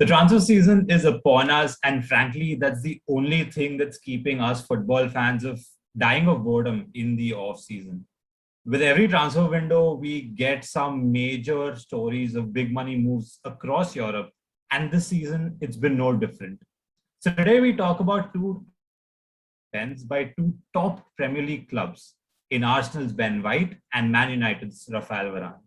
The transfer season is upon us, and frankly, that's the only thing that's keeping us football fans of dying of boredom in the off season. With every transfer window, we get some major stories of big money moves across Europe, and this season it's been no different. So today we talk about two transfers by two top Premier League clubs in Arsenal's Ben White and Man United's Raphael Varane.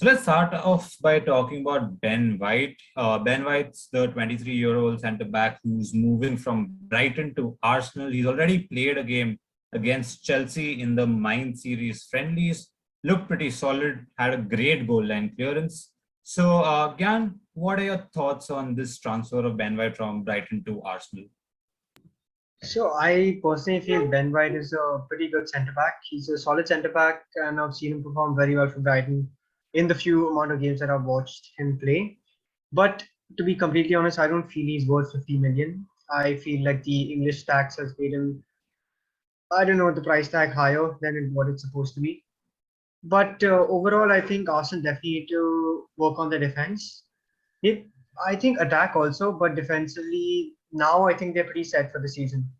So let's start off by talking about Ben White. Ben White's the 23-year-old centre back who's moving from Brighton to Arsenal. He's already played a game against Chelsea in the Mind Series friendlies. Looked pretty solid, had a great goal line clearance. So, Gyan, what are your thoughts on this transfer of Ben White from Brighton to Arsenal? So I personally feel Ben White is a pretty good centre back. He's a solid centre back, and I've seen him perform very well for Brighton in the few amount of games that I've watched him play. But to be completely honest, I don't feel he's worth 50 million. I feel like the English tax has made him, I don't know, the price tag higher than what it's supposed to be. But overall, I think Arsenal definitely need to work on the defense. I think attack also, but defensively, now I think they're pretty set for the season.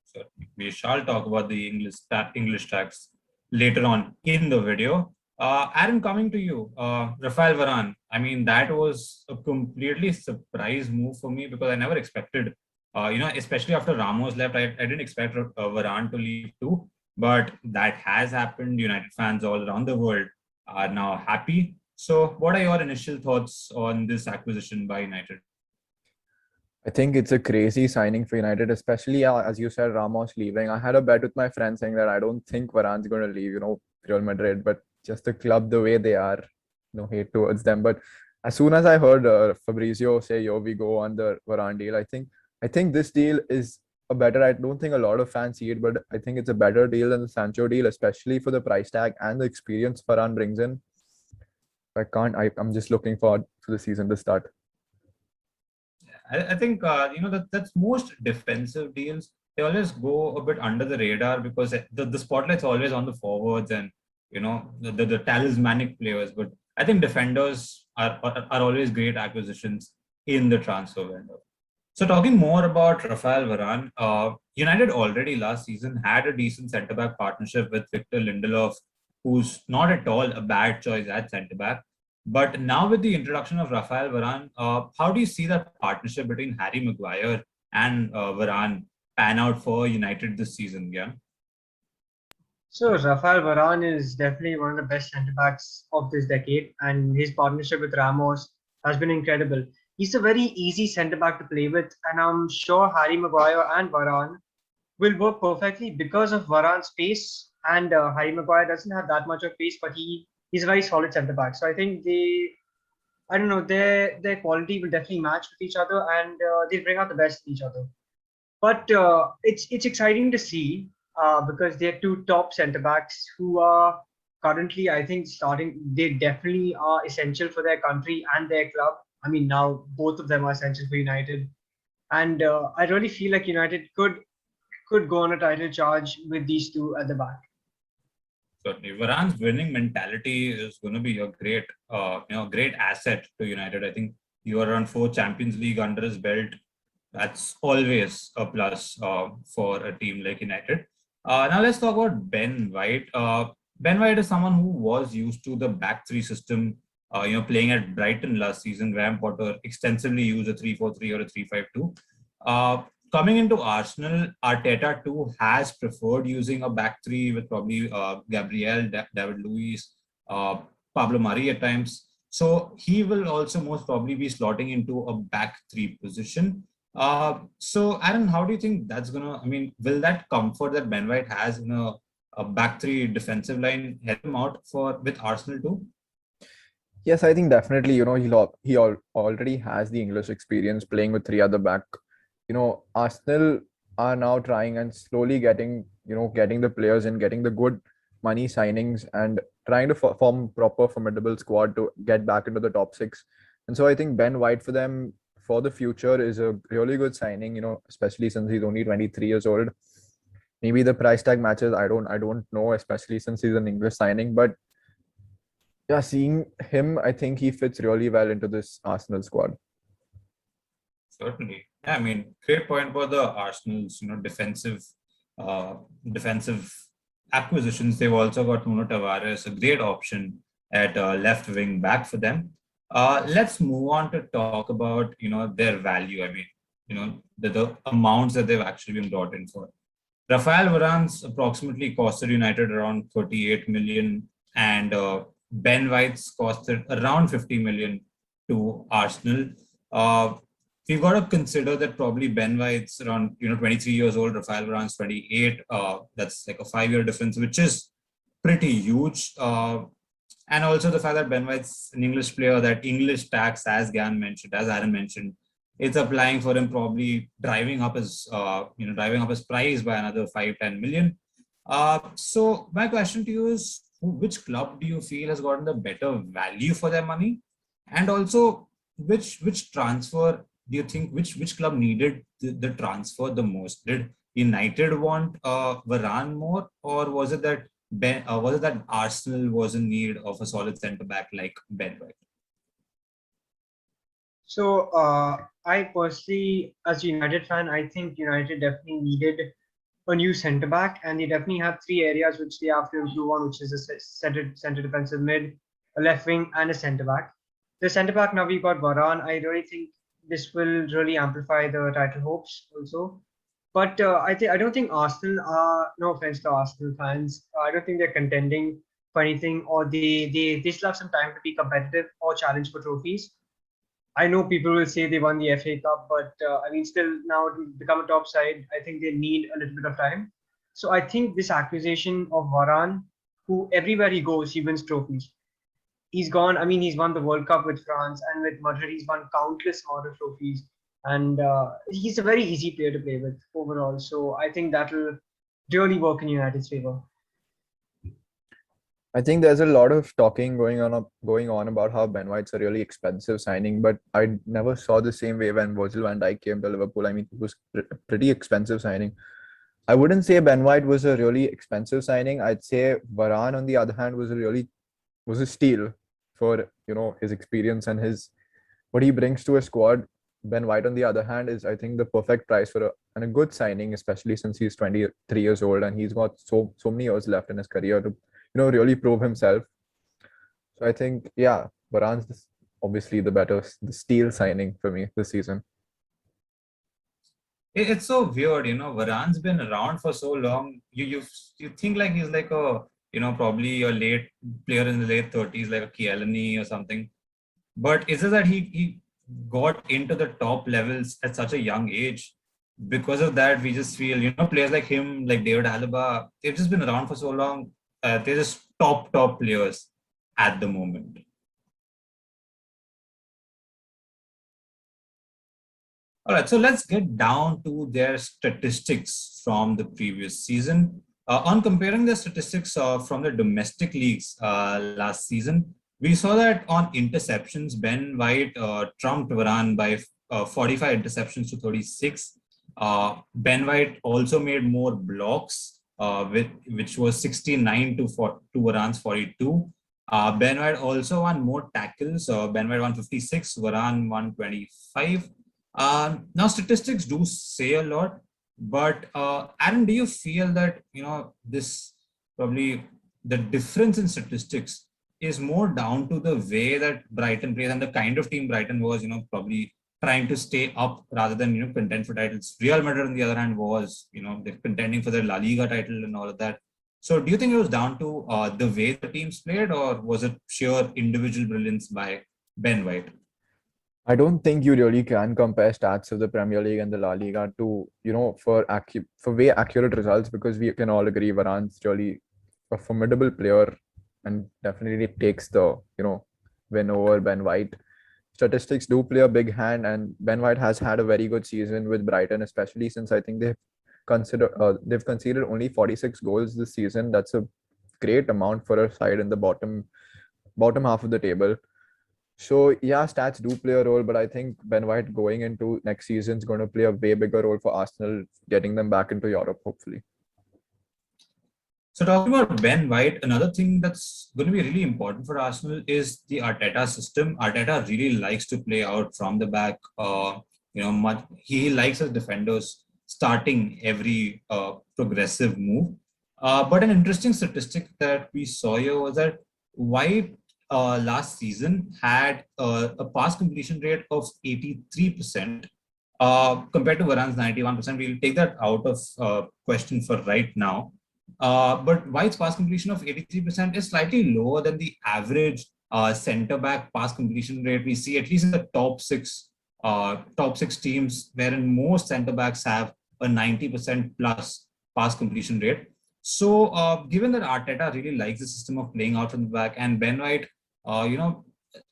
So we shall talk about the English tax later on in the video. Aaron, coming to you, Raphael Varane. I mean, that was a completely surprise move for me because I never expected, especially after Ramos left, I didn't expect Varane to leave too. But that has happened. United fans all around the world are now happy. So, what are your initial thoughts on this acquisition by United? I think it's a crazy signing for United, especially as you said, Ramos leaving. I had a bet with my friend saying that I don't think Varane's going to leave, Real Madrid, but just the club, the way they are, no hate towards them. But as soon as I heard Fabrizio say, "Yo, we go on the Varane deal," I think this deal is a better. I don't think a lot of fans see it, but I think it's a better deal than the Sancho deal, especially for the price tag and the experience Varane brings in. I'm just looking forward for the season to start. I think that's most defensive deals. They always go a bit under the radar because the spotlight's always on the forwards and the talismanic players. But I think defenders are always great acquisitions in the transfer window. So talking more about Raphael Varane, United already last season had a decent centre back partnership with Victor Lindelof, who's not at all a bad choice at centre back. But now with the introduction of Raphael Varane, how do you see that partnership between Harry Maguire and Varane pan out for United this season? Yeah. So Raphael Varane is definitely one of the best centre backs of this decade, and his partnership with Ramos has been incredible. He's a very easy centre back to play with, and I'm sure Harry Maguire and Varane will work perfectly because of Varane's pace. And Harry Maguire doesn't have that much of pace, but he's a very solid centre back. So I think their quality will definitely match with each other, and they'll bring out the best in each other. But it's exciting to see because they're two top centre backs who are currently, I think, starting. They definitely are essential for their country and their club. I mean, now both of them are essential for United, and I really feel like United could go on a title charge with these two at the back. Certainly, Varane's winning mentality is going to be a great asset to United. I think you are on 4 Champions League under his belt. That's always a plus for a team like United. Now let's talk about Ben White. Ben White is someone who was used to the back 3 system. Playing at Brighton last season, Graham Potter extensively used a 3-4-3 or a 3-5-2. Coming into Arsenal, Arteta too has preferred using a back 3 with probably Gabriel, David Luiz, Pablo Mari at times. So he will also most probably be slotting into a back 3 position. So Aaron, how do you think that's will that comfort that Ben White has in a back 3 defensive line help him out with Arsenal too? Yes, I think definitely, he already has the English experience playing with 3 at the back. Arsenal are now trying and slowly getting the players in, getting the good money signings and trying to form proper formidable squad to get back into the top 6. And so I think Ben White for them for the future is a really good signing, especially since he's only 23 years old. maybe the price tag matches. I don't know, especially since he's an English signing. But yeah, seeing him, I think he fits really well into this Arsenal squad. Certainly. Yeah, I mean, great point about the Arsenal's, uh, defensive acquisitions. They've also got Nuno Tavares, a great option at left wing back for them. Let's move on to talk about, their value. I mean, the amounts that they've actually been brought in for. Raphael Varane's approximately costed United around 38 million, and Ben White's costed around 50 million to Arsenal. Uh, we've got to consider that probably Ben White's around 23 years old, Raphael Varane's 28. That's like a 5-year difference, which is pretty huge. And also the fact that Ben White's an English player, that English tax, as Aaron mentioned, it's applying for him, probably driving up his price by another 5-10 million. So my question to you is, which club do you feel has gotten the better value for their money, and also which transfer do you think, which club needed the transfer the most? Did United want Varane more, or was it that Arsenal was in need of a solid centre back like Ben White? So I personally, as a United fan, I think United definitely needed a new centre back, and they definitely have three areas which they have to improve on, which is a centre defensive mid, a left wing, and a centre back. The centre back, now we got Varane. I really think this will really amplify the title hopes also. But I don't think Arsenal are, no offense to Arsenal fans, I don't think they're contending for anything, or they still have some time to be competitive or challenge for trophies. I know people will say they won the FA Cup, but I mean, still now to become a top side, I think they need a little bit of time. So I think this acquisition of Varane, who everywhere he goes, he wins trophies. He's gone. I mean, he's won the World Cup with France, and with Madrid, he's won countless amount of trophies. And he's a very easy player to play with overall. So I think that will really work in United's favor. I think there's a lot of talking going on about how Ben White's a really expensive signing, but I never saw the same way when Virgil van Dijk came to Liverpool. I mean, it was a pretty expensive signing. I wouldn't say Ben White was a really expensive signing. I'd say Varane, on the other hand, was a steal for his experience and his what he brings to a squad. Ben White, on the other hand, is, I think, the perfect price for a good signing, especially since he's 23 years old and he's got so many years left in his career to really prove himself. So I think, yeah, Varane's obviously the steal signing for me this season. It's so weird, Varane's been around for so long. You think like he's like a probably a late player in the late 30s, like a Chiellini or something. But is it that he got into the top levels at such a young age? Because of that, we just feel, players like him, like David Alaba, they've just been around for so long. They're just top players at the moment. All right, so let's get down to their statistics from the previous season. On comparing the statistics from the domestic leagues last season, we saw that on interceptions, Ben White trumped Varane by 45 interceptions to 36. Ben White also made more blocks, which was 69 to Varane's 42. Ben White also won more tackles. Ben White won 56, Varane won 25. Now, statistics do say a lot, but Aaron, do you feel that this probably the difference in statistics is more down to the way that Brighton plays and the kind of team Brighton was, probably trying to stay up rather than contend for titles? Real Madrid, on the other hand, was they're contending for their La Liga title and all of that. So, do you think it was down to the way the teams played, or was it sheer individual brilliance by Ben White? I don't think you really can compare stats of the Premier League and the La Liga to, for way accurate results, because we can all agree Varane's really a formidable player and definitely takes the, win over Ben White. Statistics do play a big hand, and Ben White has had a very good season with Brighton, especially since I think they've conceded only 46 goals this season. That's a great amount for a side in the bottom half of the table. So yeah, stats do play a role, but I think Ben White going into next season is going to play a way bigger role for Arsenal, getting them back into Europe, hopefully. So talking about Ben White, another thing that's going to be really important for Arsenal is the Arteta system. Arteta really likes to play out from the back. He likes his defenders starting every progressive move. But an interesting statistic that we saw here was that White last season had a pass completion rate of 83%. Compared to Varane's 91%, we'll take that out of question for right now. But White's pass completion of 83% is slightly lower than the average centre back pass completion rate we see, at least in the top six teams, wherein most centre backs have a 90% plus pass completion rate. So, given that Arteta really likes the system of playing out from the back, and Ben White,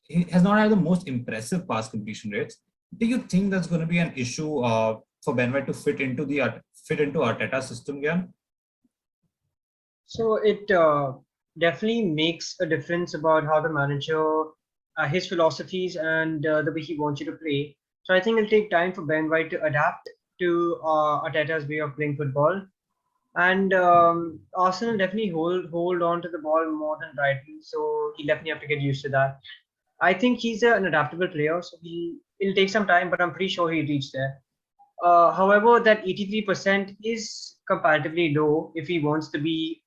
he has not had the most impressive pass completion rates. Do you think that's going to be an issue for Ben White to fit into Arteta's system again? So it definitely makes a difference about how the manager, his philosophies, and the way he wants you to play. So I think it'll take time for Ben White to adapt to Arteta's way of playing football. And Arsenal definitely hold on to the ball more than Brighton, so he definitely have to get used to that. I think he's an adaptable player, so it'll take some time, but I'm pretty sure he'll reach there. However, that 83% is comparatively low if he wants to be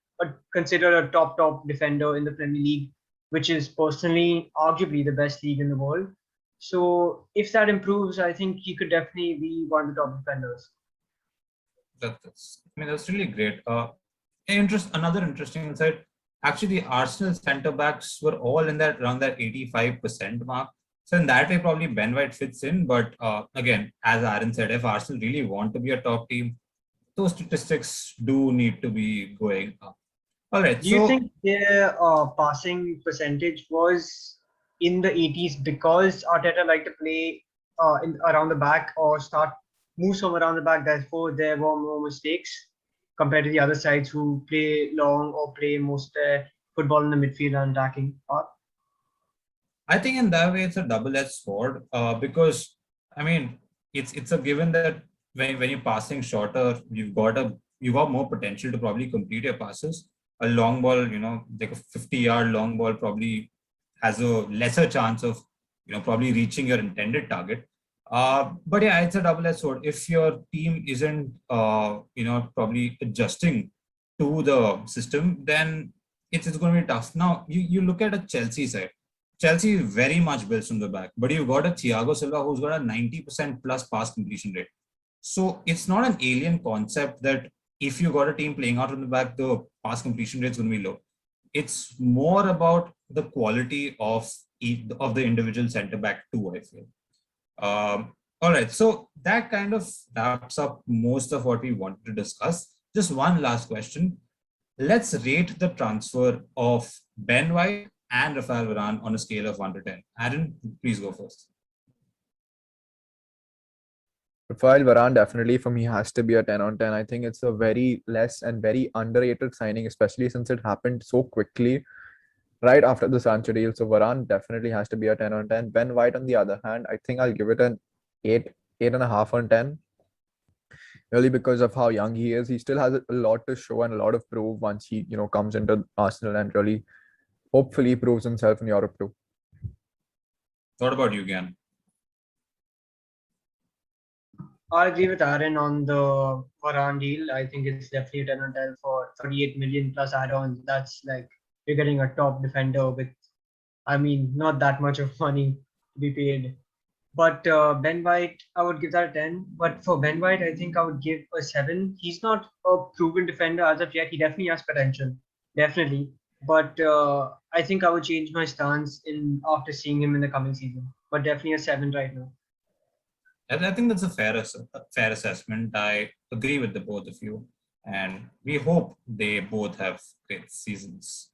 considered a top defender in the Premier League, which is personally arguably the best league in the world. So if that improves, I think he could definitely be one of the top defenders. That's really great. Another interesting insight. Actually, the Arsenal centre backs were all in that around that 85% mark. So in that way, probably Ben White fits in. But again, as Aaron said, if Arsenal really want to be a top team, those statistics do need to be going up. All right. Do you think their passing percentage was in the 80s because Arteta liked to play around the back or moves from around the back, therefore there were more mistakes compared to the other sides who play long or play most football in the midfield and attacking part? I think in that way it's a double-edged sword because it's a given that when you're passing shorter, you've got more potential to probably complete your passes. A long ball, like a 50-yard long ball probably has a lesser chance of probably reaching your intended target. But yeah, it's a double-edged sword. If your team isn't probably adjusting to the system, then it's going to be tough. Now you look at a Chelsea side. Chelsea is very much built from the back, but you've got a Thiago Silva who's got a 90% plus pass completion rate. So it's not an alien concept that if you got a team playing out from the back, the pass completion rate is going to be low. It's more about the quality of the individual centre back too, I feel. All right, so that kind of wraps up most of what we wanted to discuss. Just one last question. Let's rate the transfer of Ben White and Raphael Varane on a scale of 1 to 10. Aaron, please go first. Raphael Varane definitely for me has to be a 10 on 10. I think it's a very less and very underrated signing, especially since it happened so quickly right after the Sancho deal. So Varane definitely has to be a 10 on 10. Ben White, on the other hand, I think I'll give it an 8.5 on 10. Really because of how young he is. He still has a lot to show and a lot of prove once he, comes into Arsenal and really hopefully proves himself in Europe too. What about you, Gyan? I agree with Aaron on the Varane deal. I think it's definitely a 10 on 10 for 38 million plus add-ons. That's like you're getting a top defender with, not that much of money to be paid. But Ben White, I would give that a 10. But for Ben White, I think I would give a 7. He's not a proven defender as of yet. He definitely has potential. Definitely. But I think I would change my stance after seeing him in the coming season. But definitely a 7 right now. I think that's a fair assessment. I agree with the both of you. And we hope they both have great seasons.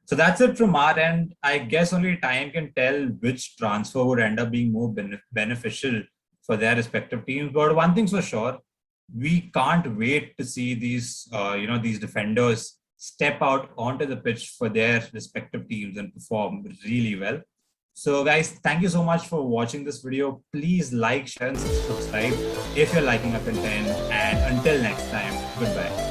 So that's it from our end. I guess only time can tell which transfer would end up being more beneficial for their respective teams. But one thing's for sure, we can't wait to see these defenders step out onto the pitch for their respective teams and perform really well. So guys, thank you so much for watching this video. Please like, share and subscribe if you're liking our content. And until next time, goodbye.